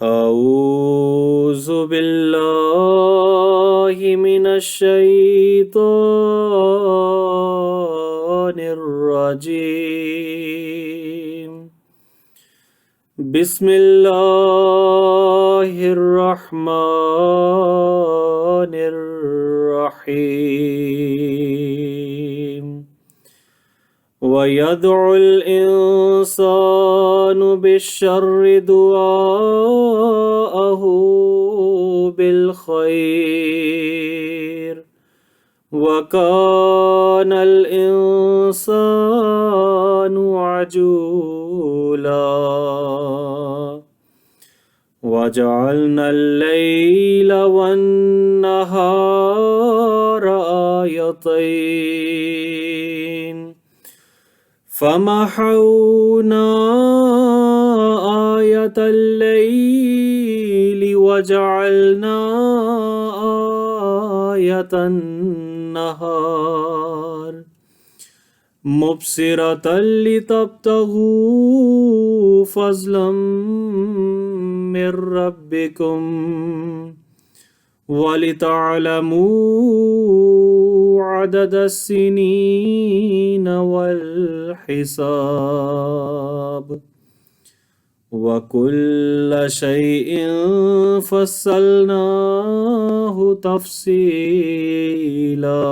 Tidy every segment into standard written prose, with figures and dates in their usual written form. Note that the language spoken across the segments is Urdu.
أعوذ بالله من الشيطان الرجيم. بسم الله الرحمن الرحيم. ويدعو الإنسان بالشر دعاءه بالخير وكان الإنسان عجولا. وجعلنا الليل والنهار آيتين فمحونا آية الليل وجعلنا آية النهار مبصرة لتبتغوا فضلا من ربكم ولتعلموا عدد السنين والحساب وكل شيء فصلناه تفصيلا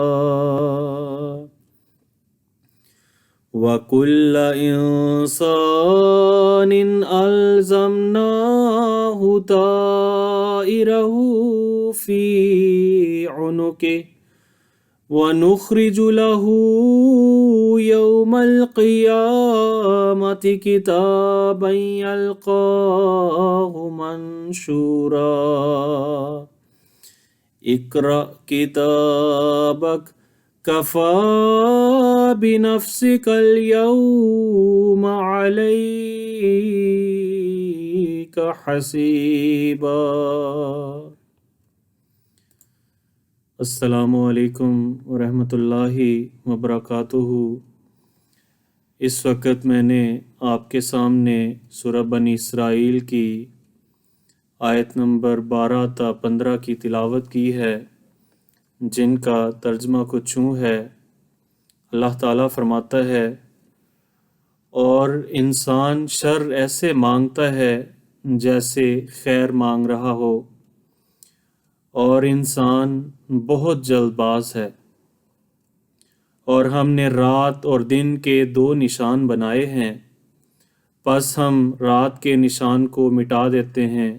وكل إنسان ألزمناه طائره في عنقه ونخرج له يوم القيامة كتابا يلقاه منشورا. اقرأ كتابك كفى بنفسك اليوم عليك حسيبا. السلام علیکم ورحمۃ اللہ وبرکاتہ۔ اس وقت میں نے آپ کے سامنے سورہ بنی اسرائیل کی آیت نمبر 12 تا 15 کی تلاوت کی ہے، جن کا ترجمہ کچھ یوں ہے۔ اللہ تعالیٰ فرماتا ہے، اور انسان شر ایسے مانگتا ہے جیسے خیر مانگ رہا ہو، اور انسان بہت جلد باز ہے۔ اور ہم نے رات اور دن کے 2 نشان بنائے ہیں، پس ہم رات کے نشان کو مٹا دیتے ہیں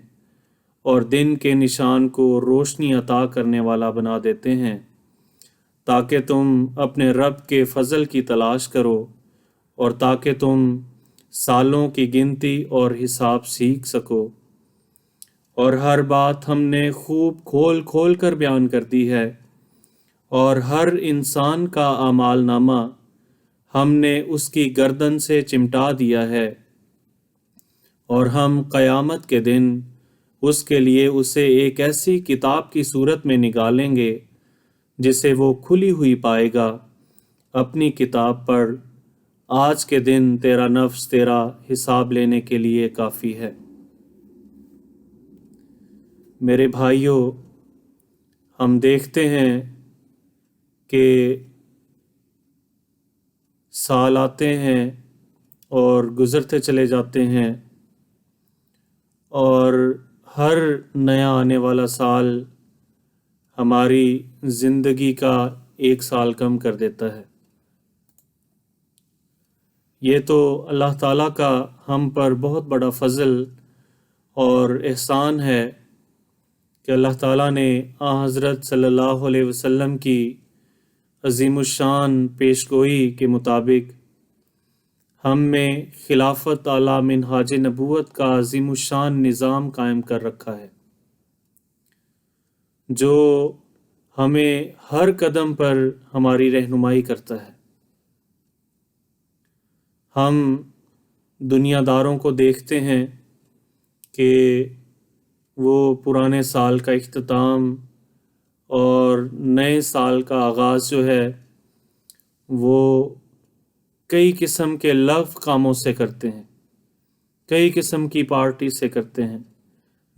اور دن کے نشان کو روشنی عطا کرنے والا بنا دیتے ہیں، تاکہ تم اپنے رب کے فضل کی تلاش کرو اور تاکہ تم سالوں کی گنتی اور حساب سیکھ سکو۔ اور ہر بات ہم نے خوب کھول کھول کر بیان کر دی ہے، اور ہر انسان کا اعمال نامہ ہم نے اس کی گردن سے چمٹا دیا ہے، اور ہم قیامت کے دن اس کے لیے اسے ایک ایسی کتاب کی صورت میں نکالیں گے جسے وہ کھلی ہوئی پائے گا۔ اپنی کتاب پڑھ، آج کے دن تیرا نفس تیرا حساب لینے کے لیے کافی ہے۔ میرے بھائیوں، ہم دیکھتے ہیں کہ سال آتے ہیں اور گزرتے چلے جاتے ہیں، اور ہر نیا آنے والا سال ہماری زندگی کا 1 سال کم کر دیتا ہے۔ یہ تو اللہ تعالیٰ کا ہم پر بہت بڑا فضل اور احسان ہے کہ اللہ تعالیٰ نے حضرت صلی اللہ علیہ وسلم کی عظیم الشان پیشگوئی کے مطابق ہم میں خلافت اعلیٰ منہاج نبوت کا عظیم الشان نظام قائم کر رکھا ہے، جو ہمیں ہر قدم پر ہماری رہنمائی کرتا ہے۔ ہم دنیا داروں کو دیکھتے ہیں کہ وہ پرانے سال کا اختتام اور نئے سال کا آغاز جو ہے وہ کئی قسم کے لغو کاموں سے کرتے ہیں، کئی قسم کی پارٹی سے کرتے ہیں،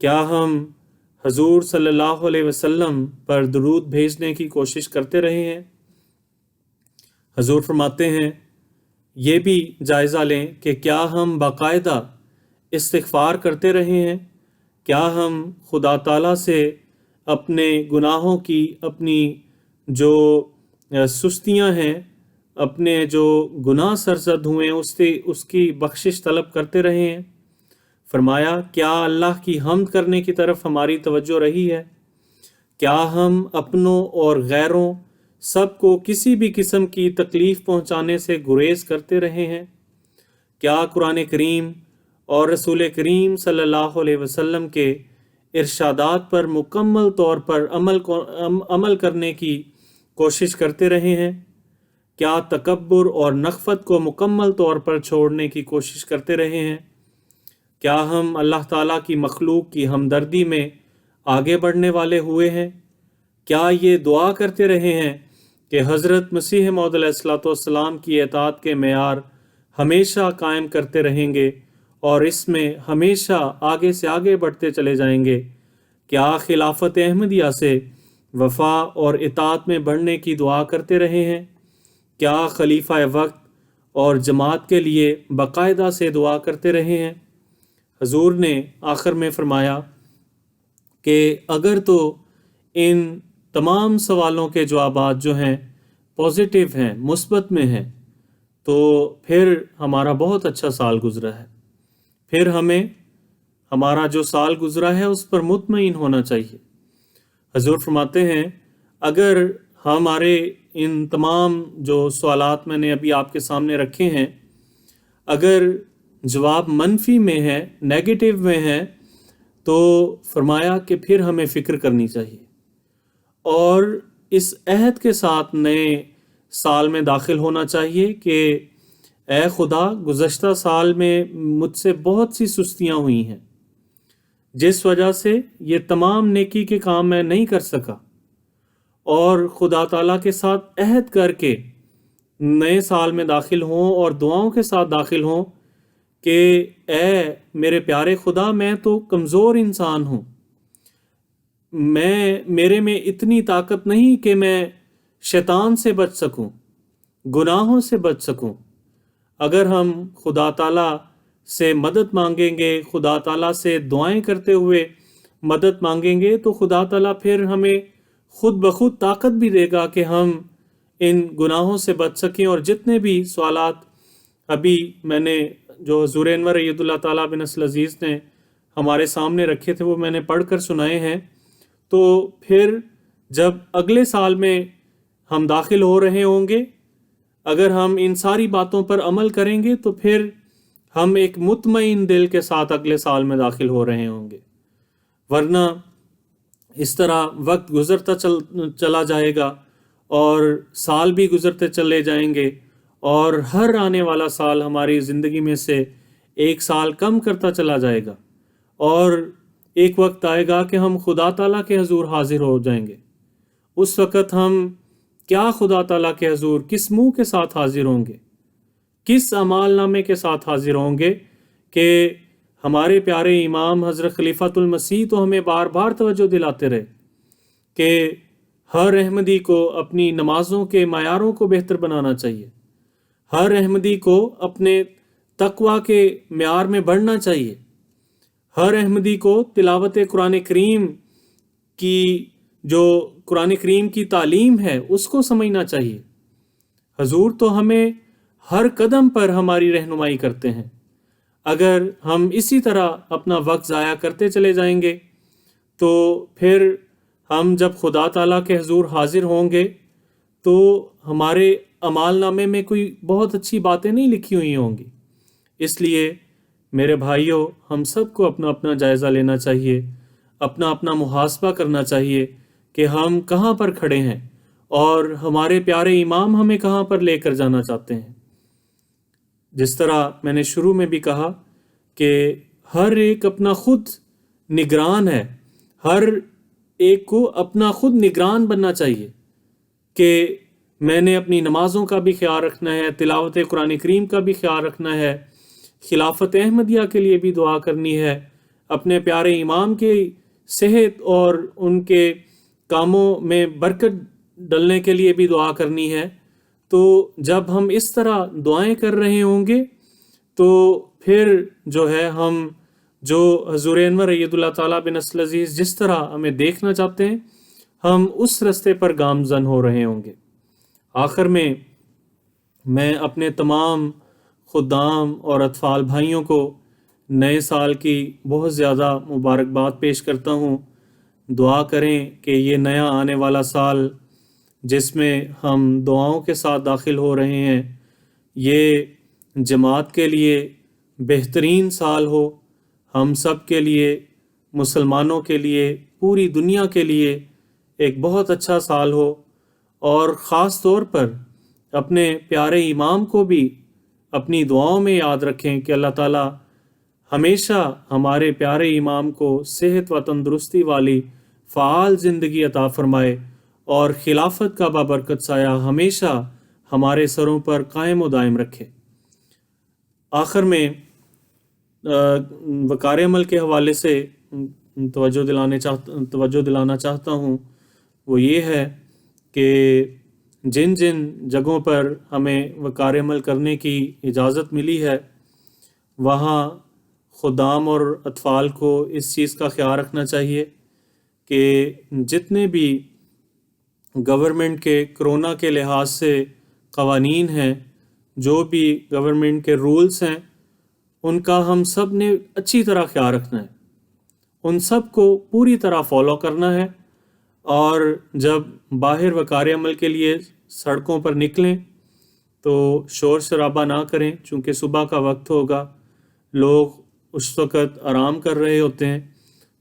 کیا ہم حضور صلی اللہ علیہ وسلم پر درود بھیجنے کی کوشش کرتے رہے ہیں؟ حضور فرماتے ہیں یہ بھی جائزہ لیں کہ کیا ہم باقاعدہ استغفار کرتے رہے ہیں؟ کیا ہم خدا تعالیٰ سے اپنے گناہوں کی، اپنی جو سستیاں ہیں، اپنے جو گناہ سرزد ہوئے ہیں اس کی بخشش طلب کرتے رہے ہیں؟ فرمایا کیا اللہ کی حمد کرنے کی طرف ہماری توجہ رہی ہے؟ کیا ہم اپنوں اور غیروں سب کو کسی بھی قسم کی تکلیف پہنچانے سے گریز کرتے رہے ہیں؟ کیا قرآن کریم اور رسول کریم صلی اللہ علیہ وسلم کے ارشادات پر مکمل طور پر عمل کرنے کی کوشش کرتے رہے ہیں؟ کیا تکبر اور نخوت کو مکمل طور پر چھوڑنے کی کوشش کرتے رہے ہیں؟ کیا ہم اللہ تعالیٰ کی مخلوق کی ہمدردی میں آگے بڑھنے والے ہوئے ہیں؟ کیا یہ دعا کرتے رہے ہیں کہ حضرت مسیح موعود علیہ الصلوۃ والسلام کی اطاعت کے معیار ہمیشہ قائم کرتے رہیں گے اور اس میں ہمیشہ آگے سے آگے بڑھتے چلے جائیں گے؟ کیا خلافت احمدیہ سے وفا اور اطاعت میں بڑھنے کی دعا کرتے رہے ہیں؟ کیا خلیفہ وقت اور جماعت کے لیے باقاعدہ سے دعا کرتے رہے ہیں؟ حضور نے آخر میں فرمایا کہ اگر تو ان تمام سوالوں کے جوابات جو ہیں پازیٹیو ہیں، مثبت میں ہیں، تو پھر ہمارا بہت اچھا سال گزرا ہے، پھر ہمیں ہمارا جو سال گزرا ہے اس پر مطمئن ہونا چاہیے۔ حضور فرماتے ہیں اگر ہمارے ان تمام جو سوالات میں نے ابھی آپ کے سامنے رکھے ہیں، اگر جواب منفی میں ہے، نیگیٹو میں ہے، تو فرمایا کہ پھر ہمیں فکر کرنی چاہیے اور اس عہد کے ساتھ نئے سال میں داخل ہونا چاہیے کہ اے خدا، گزشتہ سال میں مجھ سے بہت سی سستیاں ہوئی ہیں جس وجہ سے یہ تمام نیکی کے کام میں نہیں کر سکا، اور خدا تعالیٰ کے ساتھ عہد کر کے نئے سال میں داخل ہوں اور دعاؤں کے ساتھ داخل ہوں کہ اے میرے پیارے خدا، میں تو کمزور انسان ہوں، میرے میں اتنی طاقت نہیں کہ میں شیطان سے بچ سکوں، گناہوں سے بچ سکوں۔ اگر ہم خدا تعالیٰ سے مدد مانگیں گے، خدا تعالیٰ سے دعائیں کرتے ہوئے مدد مانگیں گے، تو خدا تعالیٰ پھر ہمیں خود بخود طاقت بھی دے گا کہ ہم ان گناہوں سے بچ سکیں۔ اور جتنے بھی سوالات ابھی میں نے جو حضور انور اید اللہ تعالیٰ بن نصر عزیز نے ہمارے سامنے رکھے تھے وہ میں نے پڑھ کر سنائے ہیں، تو پھر جب اگلے سال میں ہم داخل ہو رہے ہوں گے، اگر ہم ان ساری باتوں پر عمل کریں گے تو پھر ہم ایک مطمئن دل کے ساتھ اگلے سال میں داخل ہو رہے ہوں گے، ورنہ اس طرح وقت گزرتا چلا جائے گا اور سال بھی گزرتے چلے جائیں گے، اور ہر آنے والا سال ہماری زندگی میں سے ایک سال کم کرتا چلا جائے گا، اور ایک وقت آئے گا کہ ہم خدا تعالیٰ کے حضور حاضر ہو جائیں گے۔ اس وقت ہم کیا خدا تعالیٰ کے حضور کس منہ کے ساتھ حاضر ہوں گے، کس اعمال نامے کے ساتھ حاضر ہوں گے کہ ہمارے پیارے امام حضرت خلیفۃ المسیح تو ہمیں بار بار توجہ دلاتے رہے کہ ہر احمدی کو اپنی نمازوں کے معیاروں کو بہتر بنانا چاہیے، ہر احمدی کو اپنے تقوی کے معیار میں بڑھنا چاہیے، ہر احمدی کو تلاوت قرآن کریم کی جو قرآن کریم کی تعلیم ہے اس کو سمجھنا چاہیے۔ حضور تو ہمیں ہر قدم پر ہماری رہنمائی کرتے ہیں۔ اگر ہم اسی طرح اپنا وقت ضائع کرتے چلے جائیں گے تو پھر ہم جب خدا تعالیٰ کے حضور حاضر ہوں گے تو ہمارے اعمال نامے میں کوئی بہت اچھی باتیں نہیں لکھی ہوئی ہوں گی۔ اس لیے میرے بھائیوں، ہم سب کو اپنا اپنا جائزہ لینا چاہیے، اپنا اپنا محاسبہ کرنا چاہیے کہ ہم کہاں پر کھڑے ہیں اور ہمارے پیارے امام ہمیں کہاں پر لے کر جانا چاہتے ہیں۔ جس طرح میں نے شروع میں بھی کہا کہ ہر ایک اپنا خود نگران ہے، ہر ایک کو اپنا خود نگران بننا چاہیے کہ میں نے اپنی نمازوں کا بھی خیال رکھنا ہے، تلاوت قرآن کریم کا بھی خیال رکھنا ہے، خلافت احمدیہ کے لیے بھی دعا کرنی ہے، اپنے پیارے امام کی صحت اور ان کے کاموں میں برکت ڈلنے کے لیے بھی دعا کرنی ہے۔ تو جب ہم اس طرح دعائیں کر رہے ہوں گے تو پھر جو ہے ہم جو حضور انور ایت اللہ تعالیٰ بن نصر العزیز جس طرح ہمیں دیکھنا چاہتے ہیں ہم اس رستے پر گامزن ہو رہے ہوں گے۔ آخر میں اپنے تمام خدام اور اطفال بھائیوں کو نئے سال کی بہت زیادہ مبارکباد پیش کرتا ہوں۔ دعا کریں کہ یہ نیا آنے والا سال جس میں ہم دعاؤں کے ساتھ داخل ہو رہے ہیں یہ جماعت کے لیے بہترین سال ہو، ہم سب کے لیے، مسلمانوں کے لیے، پوری دنیا کے لیے ایک بہت اچھا سال ہو، اور خاص طور پر اپنے پیارے امام کو بھی اپنی دعاؤں میں یاد رکھیں کہ اللہ تعالیٰ ہمیشہ ہمارے پیارے امام کو صحت و تندرستی والی فعال زندگی عطا فرمائے اور خلافت کا بابرکت سایہ ہمیشہ ہمارے سروں پر قائم و دائم رکھے۔ آخر میں وقار عمل کے حوالے سے توجہ دلانا چاہتا ہوں، وہ یہ ہے کہ جن جگہوں پر ہمیں وقار عمل کرنے کی اجازت ملی ہے وہاں خدام اور اطفال کو اس چیز کا خیال رکھنا چاہیے کہ جتنے بھی گورنمنٹ کے کرونا کے لحاظ سے قوانین ہیں، جو بھی گورنمنٹ کے رولز ہیں، ان کا ہم سب نے اچھی طرح خیال رکھنا ہے، ان سب کو پوری طرح فالو کرنا ہے، اور جب باہر وقار عمل کے لیے سڑکوں پر نکلیں تو شور شرابہ نہ کریں، چونکہ صبح کا وقت ہوگا، لوگ اس وقت آرام کر رہے ہوتے ہیں،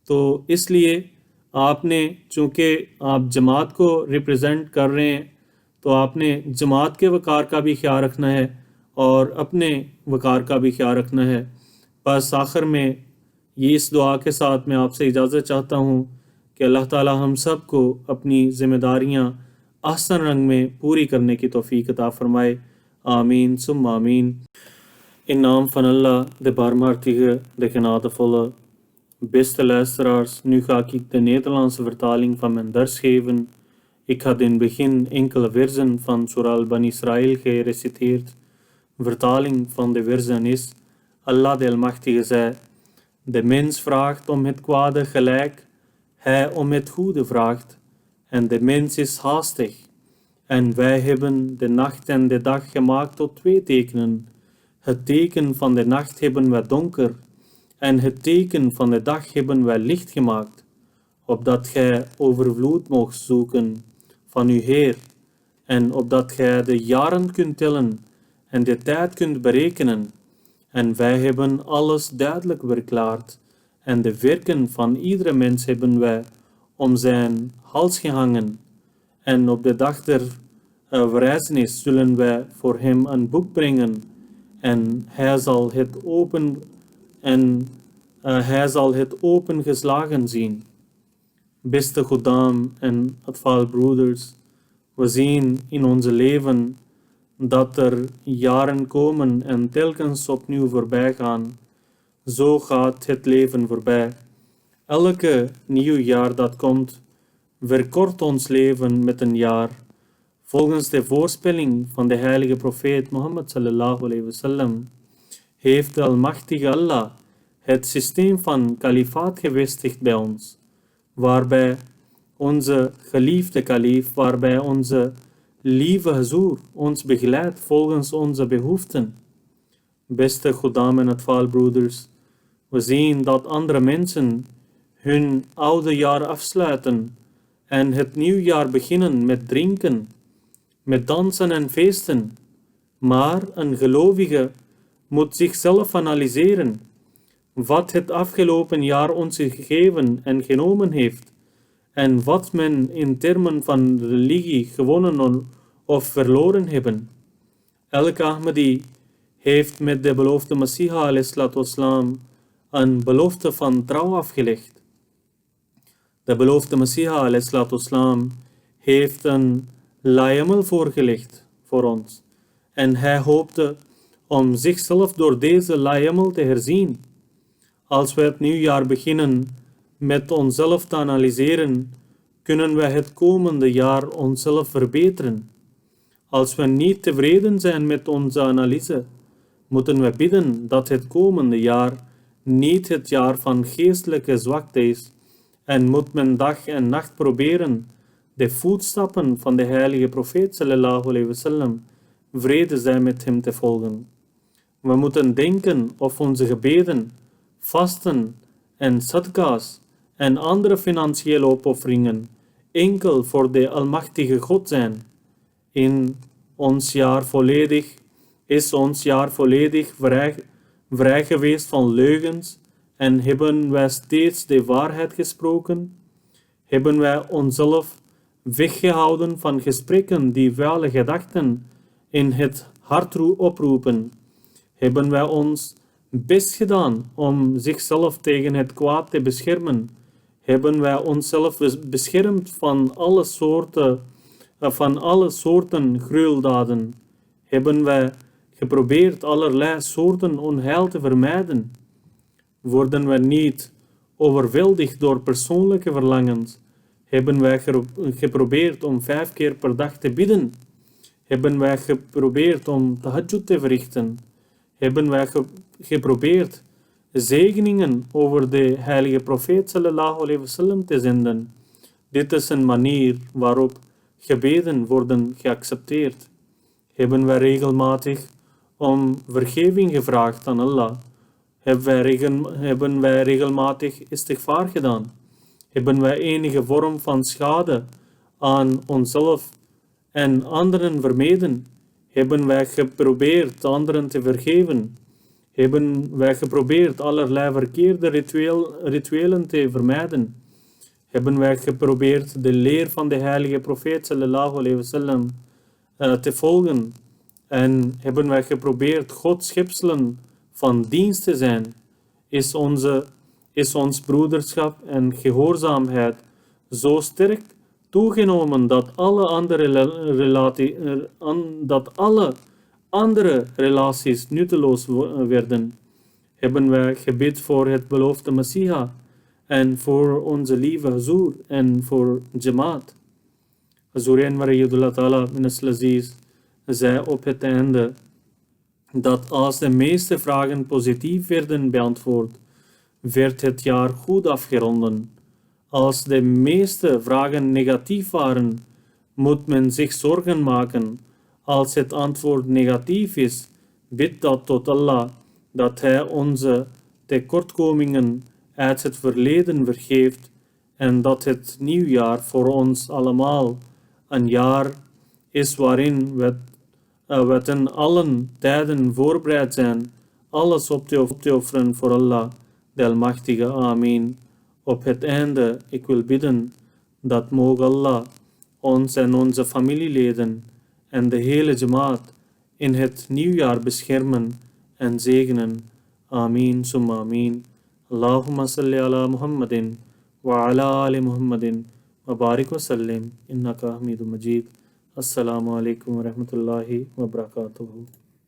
تو اس لیے آپ نے چونکہ آپ جماعت کو ریپریزنٹ کر رہے ہیں تو آپ نے جماعت کے وقار کا بھی خیال رکھنا ہے اور اپنے وقار کا بھی خیال رکھنا ہے۔ بس آخر میں یہ اس دعا کے ساتھ میں آپ سے اجازت چاہتا ہوں کہ اللہ تعالی ہم سب کو اپنی ذمہ داریاں احسن رنگ میں پوری کرنے کی توفیق عطا فرمائے، آمین ثم آمین۔ In naam van Allah, de barmhartige, de genadevolle. Beste luisteraars, nu ga ik de Nederlandse vertaling van mijn dars geven. Ik had in het begin enkele versen van Surah al-Bani Israël gereciteerd. Vertaling van de versen is: Allah de Almachtige zei, de mens vraagt om het kwade gelijk hij om het goede vraagt. En de mens is haastig. En wij hebben de nacht en de dag gemaakt tot 2 tekenen. Het teken van de nacht hebben wij donker, en het teken van de dag hebben wij licht gemaakt, opdat gij overvloed moogt zoeken van uw Heer, en opdat gij de jaren kunt tellen en de tijd kunt berekenen. En wij hebben alles duidelijk verklaard, en de werken van iedere mens hebben wij om zijn hals gehangen. En op de dag der verrijzenis zullen wij voor hem een boek brengen, en hij zal het open geslagen zien. Beste Goddam en atfaalbroeders, we zien in onze leven dat er jaren komen en telkens opnieuw voorbij gaan. Zo gaat het leven voorbij. Elke nieuw jaar dat komt, verkort ons leven met een jaar. Volgens de voorspelling van de heilige profeet Mohammed sallallahu alayhi wasallam heeft de Almachtige Allah het systeem van kalifaat gevestigd bij ons, waarbij onze geliefde kalif, waarbij onze lieve Huzoer ons begeleidt volgens onze behoeften. Beste Goddam en atfaalbroeders, we zien dat andere mensen hun oude jaar afsluiten en het nieuwjaar beginnen met drinken, met dansen en feesten. Maar een gelovige moet zichzelf analyseren wat het afgelopen jaar ons gegeven en genomen heeft en wat men in termen van religie gewonnen of verloren hebben. Elke Ahmadi heeft met de beloofde Messiha a.s. een belofte van trouw afgelegd. De beloofde Messiha a.s. heeft een layamel voorgelegd voor ons en hij hoopte om zichzelf door deze layamel te herzien. Als we het nieuwjaar beginnen met onszelf te analyseren, kunnen we het komende jaar onszelf verbeteren. Als we niet tevreden zijn met onze analyse, moeten we bidden dat het komende jaar niet het jaar van geestelijke zwakte is en moet men dag en nacht proberen de voetstappen van de heilige profeet sallallahu alayhi wasallam, vrede zij met hem, te volgen. We moeten denken of onze gebeden, vasten en sadka's en andere financiële opofferingen enkel voor de Almachtige God zijn. Is ons jaar volledig vrij geweest van leugens en hebben wij steeds de waarheid gesproken? Hebben wij onszelf weggehouden van gesprekken die vuile gedachten in het hart oproepen? Hebben wij ons best gedaan om zichzelf tegen het kwaad te beschermen? Hebben wij onszelf beschermd van alle soorten gruweldaden? Hebben wij geprobeerd allerlei soorten onheil te vermijden? Worden wij niet overweldigd door persoonlijke verlangens? Hebben wij geprobeerd om 5 keer per dag te bidden? Hebben wij geprobeerd om tahajjud te verrichten? Hebben wij geprobeerd zegeningen over de heilige profeet sallallahu alayhi wasallam te zenden? Dit is een manier waarop gebeden worden geaccepteerd. Hebben wij regelmatig om vergeving gevraagd aan Allah? Hebben wij regelmatig istighfar gedaan? Hebben wij enige vorm van schade aan onszelf en anderen vermeden? Hebben wij geprobeerd anderen te vergeven? Hebben wij geprobeerd allerlei verkeerde rituelen te vermijden? Hebben wij geprobeerd de leer van de heilige profeet sallallahu alayhi wasallam te volgen? En hebben wij geprobeerd Gods schepselen van dienst te zijn? Is ons broederschap en gehoorzaamheid zo sterk toegenomen dat alle andere relaties nutteloos werden? Hebben wij gebed voor het beloofde Messiha en voor onze lieve Hazur en voor Jamaat? Hazur Wariyadullah Ta'ala bin Aziz zei op het einde dat als de meeste vragen positief werden beantwoord, werd het jaar goed afgeronden. Als de meeste vragen negatief waren, moet men zich zorgen maken. Als het antwoord negatief is, bid dat tot Allah, dat Hij onze tekortkomingen uit het verleden vergeeft en dat het nieuwjaar voor ons allemaal een jaar is waarin we ten allen tijden voorbereid zijn, alles op te offeren voor Allah, de Almachtige. Amin. Op het einde, ik wil bidden dat mogen Allah ons en onze familieleden en de hele Jamaat in het nieuwjaar beschermen en zegenen. Amin, summa amin. Allahumma salli ala Muhammadin wa ala ali Muhammadin wa barik wa sallim innaka hamidun majid. Assalamu alaikum wa rahmatullahi wa barakatuhu.